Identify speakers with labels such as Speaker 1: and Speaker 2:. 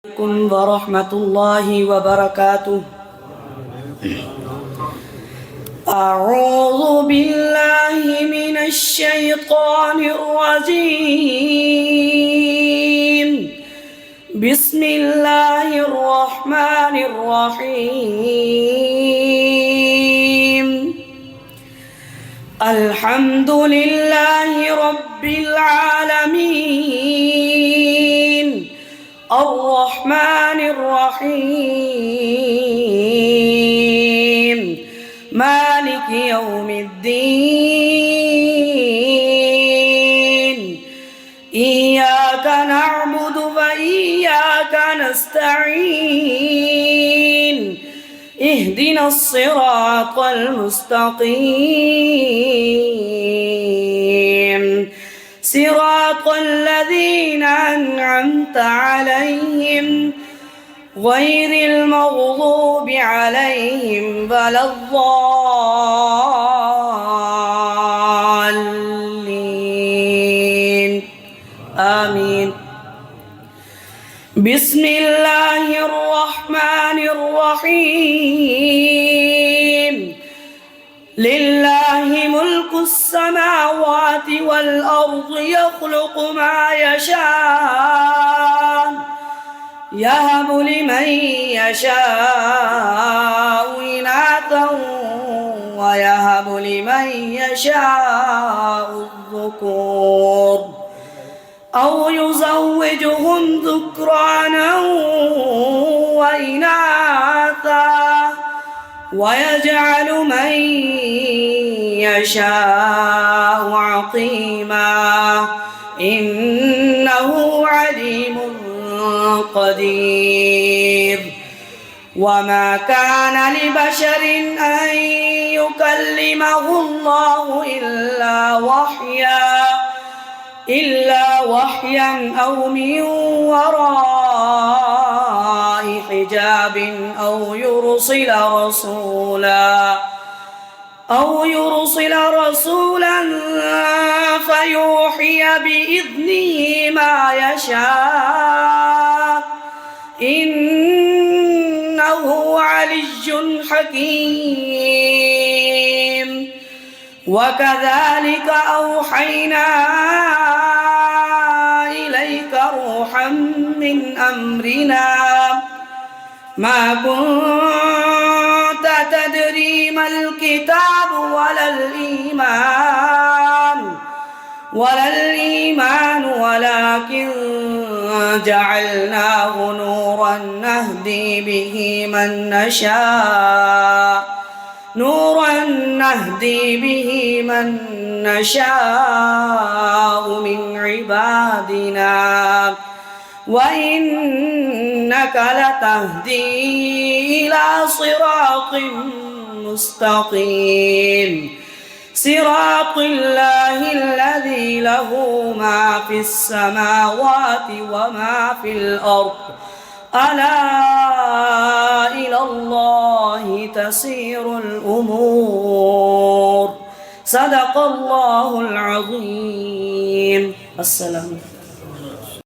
Speaker 1: عليكم ورحمة الله وبركاته. أعوذ بالله من الشيطان الرجيم. بسم الله الرحمن الرحيم. الحمد لله رب العالمين الرحمن الرحيم مالك يوم الدين. إياك نعبد وإياك نستعين. اهدنا الصراط المستقيم صراط الذين أنعمت عليهم غير المغضوب عليهم ولا الضالين آمين. بسم الله الرحمن الرحيم. لله ملك السماوات والأرض يخلق ما يشاء يهب لمن يشاء إناثا ويهب لمن يشاء الذكور أو يزوجهم ذكرانا وإناثا ويجعل من يشاء عقيما إنه عليم قدير. وما كان لبشر أن يكلمه الله إلا وحيا أو من وراء حجاب أو يرسل رسولا فيوحي بإذنه ما يشاء إنه علي حكيم. وكذلك أوحينا إليك روحا من أمرنا ما كنت تدري ما الكتاب ولا الإيمان ولكن جعلناه نورا نهدي به من نشاء من عبادنا وإنك لتهدي إلى صراط مستقيم صراط الله الذي له ما في السماوات وما في الأرض ألا إلى الله تسير الأمور. صدق الله العظيم. السلام.